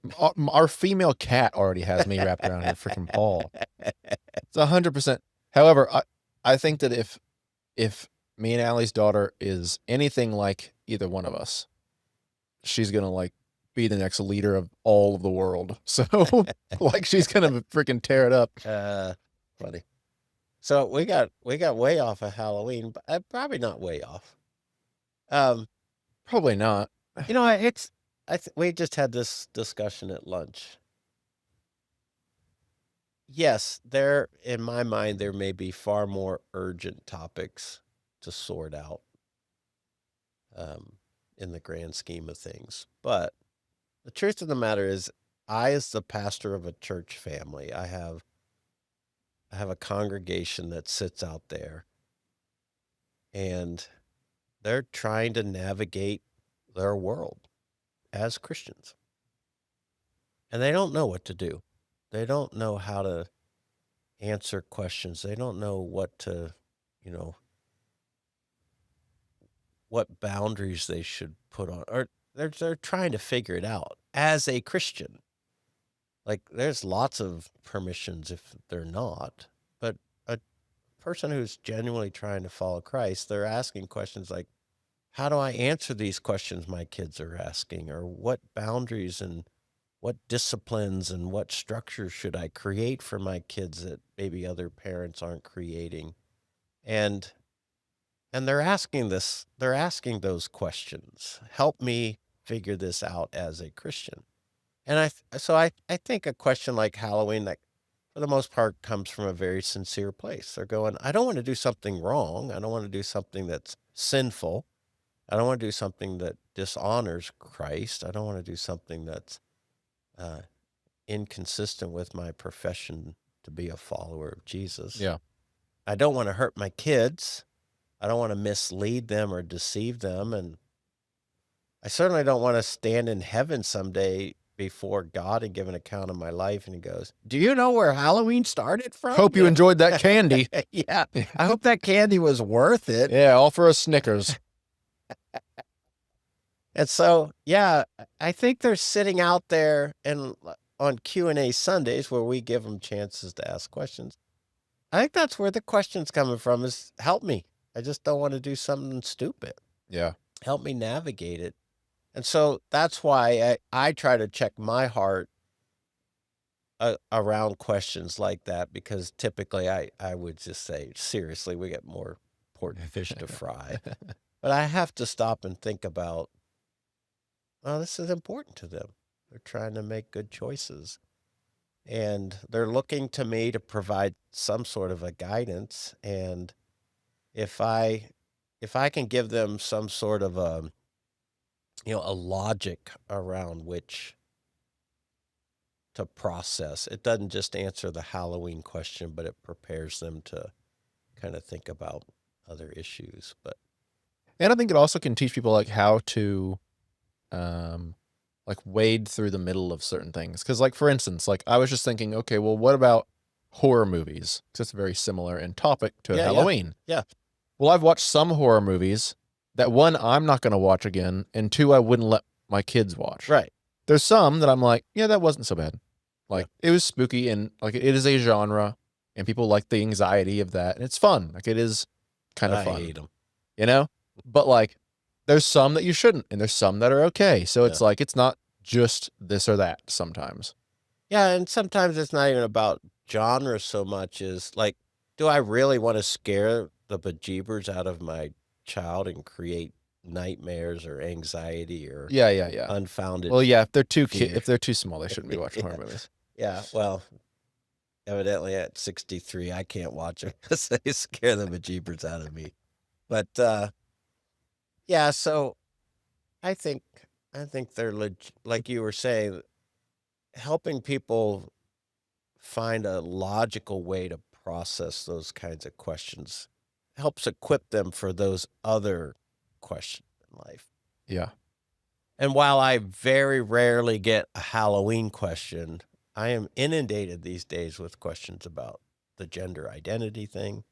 Our female cat already has me wrapped around her freaking paw. It's 100%. However, I think that if me and Allie's daughter is anything like either one of us, she's gonna like be the next leader of all of the world. So like she's gonna freaking tear it up. funny. So we got way off of Halloween, but probably not way off. Um, Probably not. it's we just had this discussion at lunch. Yes, there in my mind there may be far more urgent topics to sort out um, in the grand scheme of things. But the truth of the matter is, I, as the pastor of a church family, I have a congregation that sits out there, and they're trying to navigate their world as Christians, and they don't know what to do. They don't know how to answer questions. They don't know you know, what boundaries they should put on, or they're trying to figure it out as a Christian. Like there's lots of permissions if they're not, but a person who's genuinely trying to follow Christ, they're asking questions like, how do I answer these questions my kids are asking? Or what boundaries and what disciplines and what structures should I create for my kids that maybe other parents aren't creating? And they're asking those questions. Help me figure this out as a Christian. And I think a question like Halloween, like for the most part, comes from a very sincere place. They're going, I don't want to do something wrong. I don't want to do something that's sinful. I don't want to do something that dishonors Christ. I don't want to do something that's uh, inconsistent with my profession to be a follower of Jesus. Yeah. I don't want to hurt my kids. I don't want to mislead them or deceive them. And I certainly don't want to stand in heaven someday before God and give an account of my life. And he goes, do you know where Halloween started from? Hope you enjoyed that candy. Yeah. I hope that candy was worth it. Yeah, all for a Snickers. And so, yeah, I think they're sitting out there and on Q&A Sundays where we give them chances to ask questions. I think that's where the question's coming from is help me. I just don't want to do something stupid. Yeah. Help me navigate it. And so that's why I try to check my heart around questions like that because typically I would just say, seriously, we got more important fish to fry. But I have to stop and think about, well, this is important to them. They're trying to make good choices. And they're looking to me to provide some sort of a guidance. And if I if I can give them some sort of a logic around which to process, it doesn't just answer the Halloween question, but it prepares them to kind of think about other issues. But And I think it also can teach people, like, how to, um, like, wade through the middle of certain things. Because, like, for instance, like, I was just thinking, okay, well, what about horror movies? 'Cause it's very similar in topic to yeah, yeah, Halloween. yeah, Well, I've watched some horror movies that, 1, I'm not gonna watch again, and 2, I wouldn't let my kids watch. right, There's some that I'm like, "Yeah, that wasn't so bad." yeah. Like, it was spooky and, like, it is a genre, and people like the anxiety of that, and it's fun. Like, it is kind of I fun, hate them. you know? But, like, there's some that you shouldn't, and there's some that are okay. So Yeah. it's like, it's not just this or that sometimes. Yeah, and sometimes it's not even about genre so much as like, do I really want to scare the bejeebers out of my child and create nightmares or anxiety or Yeah, yeah, yeah. unfounded Well, yeah, fear? if they're too small, they shouldn't be watching horror Yeah, movies. yeah. Well, evidently at 63, I can't watch them because they scare the bejeebers out of me. But yeah, so I think I think they're like you were saying, helping people find a logical way to process those kinds of questions helps equip them for those other questions in life. Yeah. And while I very rarely get a Halloween question, I am inundated these days with questions about the gender identity thing,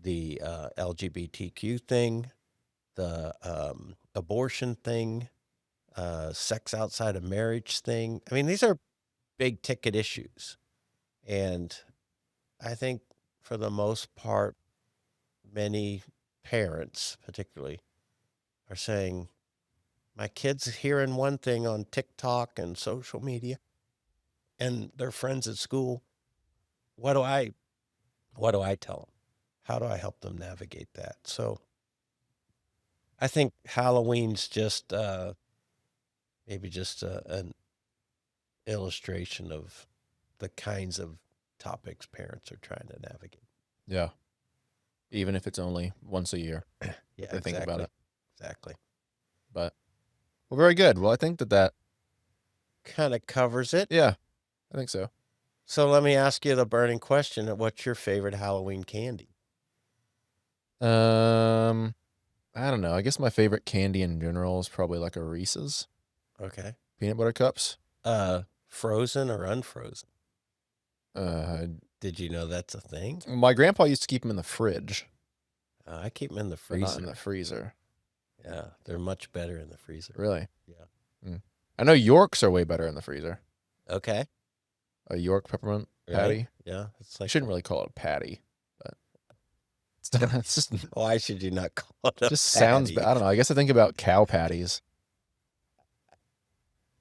the LGBTQ thing, the abortion thing, sex outside of marriage thing. I mean, these are big ticket issues. And I think for the most part, many parents, particularly, are saying, my kid's hearing one thing on TikTok and social media and their friends at school. What do I what do I tell them? How do I help them navigate that? So I think Halloween's just maybe just an illustration of the kinds of topics parents are trying to navigate. Yeah. Even if it's only once a year, if Yeah, they think about exactly. it. Exactly. But, well, very good. Well, I think that Kind of covers it. yeah, I think so. So let me ask you the burning question. What's your favorite Halloween candy? Um, I don't know. I guess my favorite candy in general is probably like a Reese's Okay. peanut butter cups. Frozen or unfrozen? Uh, Did you know that's a thing? my grandpa used to keep them in the fridge, I keep them in the but not in freezer. the freezer. Yeah, they're much better in the freezer. Really? Yeah. Mm. I know Yorks are way better in the freezer. Okay. A York peppermint Right. patty. Yeah. It's You like, shouldn't really call it a patty, but it's not, it's just why should you not call it a just sounds. patty? I don't know. I guess I think about cow patties.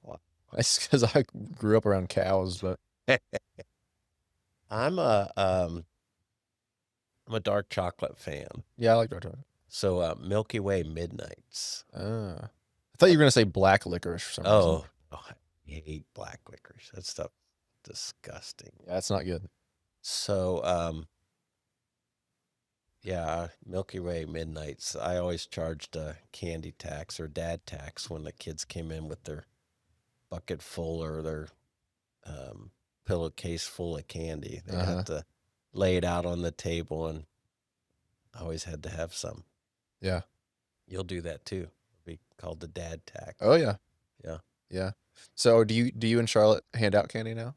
Well, That's because I grew up around cows, but I'm a dark chocolate fan. yeah, I like dark chocolate. So Milky Way Midnights. I thought you were gonna say black licorice for some reason. Oh, I hate black licorice. That stuff disgusting. Yeah, that's not good. So yeah, Milky Way Midnights. I always charged a candy tax or dad tax when the kids came in with their bucket full or their um, pillowcase full of candy. They'd Uh-huh. have to lay it out on the table, and I always had to have some. Yeah. You'll do that too. It'll be called the dad tax. Oh yeah. Yeah. Yeah. So do you and Charlotte hand out candy now?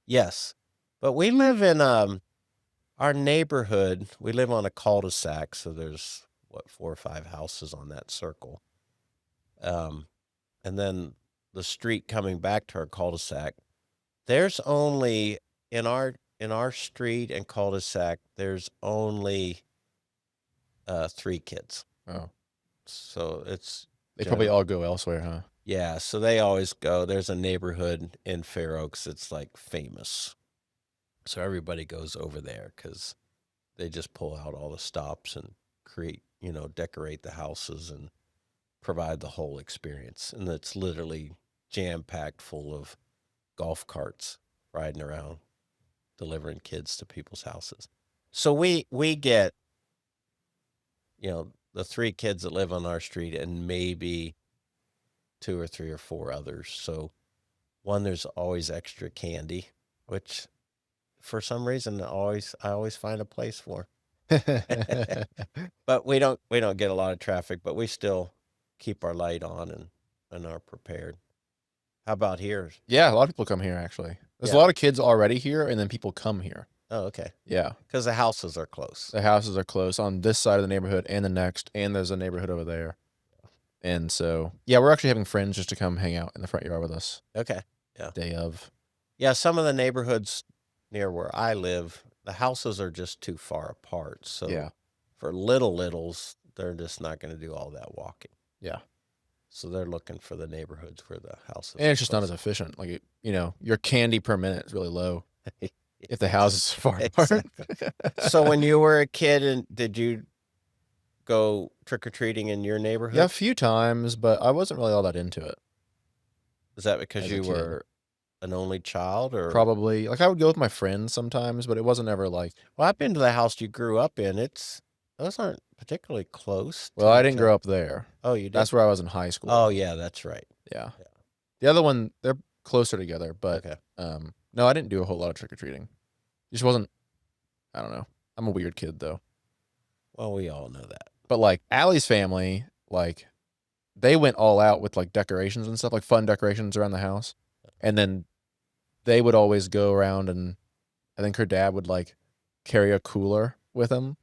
Yes, but we live in our neighborhood. We live on a cul-de-sac, so there's what 4 or 5 houses on that circle. Um, and then the street coming back to our cul-de-sac, there's only in our street and cul-de-sac, there's only 3 kids. Oh. So it's They probably all go elsewhere, huh? Yeah, so they always go. There's a neighborhood in Fair Oaks that's like famous. So everybody goes over there because they just pull out all the stops and create, decorate the houses and provide the whole experience. And it's literally jam packed full of golf carts riding around delivering kids to people's houses. So we get, the 3 kids that live on our street and maybe 2 or 3 or 4 others. So one, there's always extra candy, which for some reason I always find a place for. But we don't get a lot of traffic, but we still keep our light on and are prepared. How about here? Yeah, a lot of people come here, actually. There's a Yeah. lot of kids already here, and then people come here. Oh, okay. Yeah. Because the houses are close. The houses are close on this side of the neighborhood and the next, and there's a neighborhood over there. And so, yeah, we're actually having friends just to come hang out in the front yard with us Okay. Yeah. day of. Yeah, some of the neighborhoods near where I live, the houses are just too far apart. So Yeah. for littles, they're just not going to do all that walking. Yeah. So they're looking for the neighborhoods where the houses And are it's just not as close. efficient. Like, your candy per minute is really low if the houses are far apart. Exactly. So when you were a kid, and did you go trick-or-treating in your neighborhood? Yeah, a few times, but I wasn't really all that into it. Is that because As a you kid. were an only child, or? Probably. Like, I would go with my friends sometimes, but it wasn't ever like, Well, I've been to the house you grew up in. Those aren't particularly close to well, I each didn't grow other. up there. Oh, you did? That's where I was in high school. Oh, yeah, that's right. Yeah. Yeah. The other one, they're closer together, but Okay. no, I didn't do a whole lot of trick-or-treating. Just wasn't, I don't know. I'm a weird kid, though. Well, we all know that. But, like, Allie's family, like, they went all out with, like, decorations and stuff, like fun decorations around the house. And then they would always go around, and I think her dad would, like, carry a cooler with him.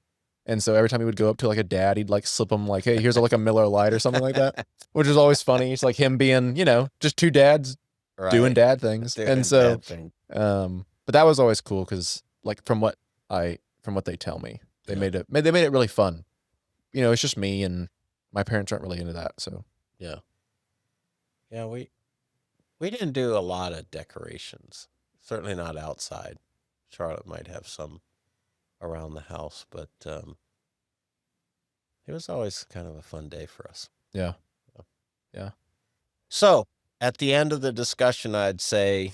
And so every time he would go up to, like, a dad, he'd, like, slip him, like, hey, here's, like, a Miller Lite or something like that, which is always funny. It's like him being, just 2 dads doing Right. dad things. Doing And so, dad thing. but that was always cool because, like, from what they tell me, they Yeah. made it really fun. It's just me, and my parents aren't really into that. So Yeah. Yeah, we didn't do a lot of decorations. Certainly not outside. Charlotte might have some around the house, but it was always kind of a fun day for us. yeah, yeah, So, at the end of the discussion, I'd say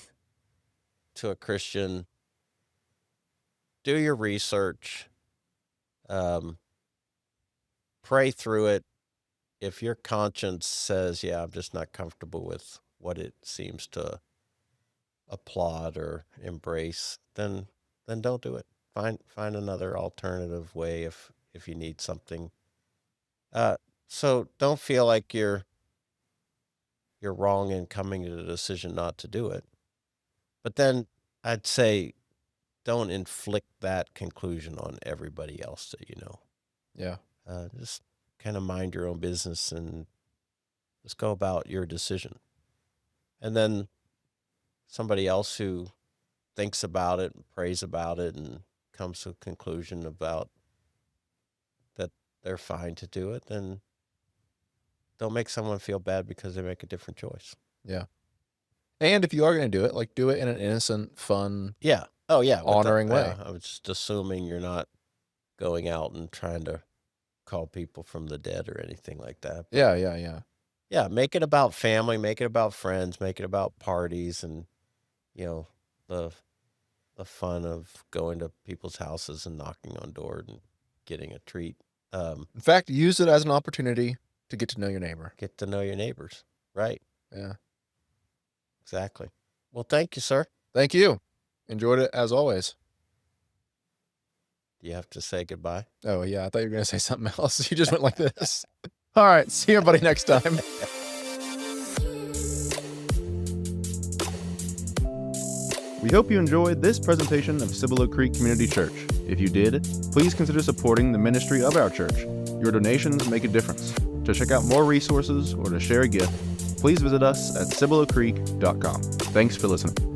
to a Christian, do your research, pray through it. If your conscience says, yeah, I'm just not comfortable with what it seems to applaud or embrace, then don't do it. Find another alternative way if you need something. So don't feel like you're wrong in coming to the decision not to do it. But then I'd say don't inflict that conclusion on everybody else that you know. yeah, Just kind of mind your own business and just go about your decision. And then somebody else who thinks about it and prays about it and comes to a conclusion about that they're fine to do it, then don't make someone feel bad because they make a different choice. yeah. And if you are going to do it, like, do it in an innocent, fun, Yeah. Oh, yeah. honoring way. I was just assuming you're not going out and trying to call people from the dead or anything like that. But Yeah. yeah, make it about family, make it about friends, make it about parties, and the fun of going to people's houses and knocking on doors and getting a treat. In fact, use it as an opportunity to get to know your neighbor. Get to know your neighbors. Right. Yeah. Exactly. Well, thank you, sir. Thank you. Enjoyed it as always. Do you have to say goodbye? Oh, yeah. I thought you were going to say something else. You just went like this. All right. See everybody next time. We hope you enjoyed this presentation of Cibolo Creek Community Church. If you did, please consider supporting the ministry of our church. Your donations make a difference. To check out more resources or to share a gift, please visit us at cibolocreek.com. Thanks for listening.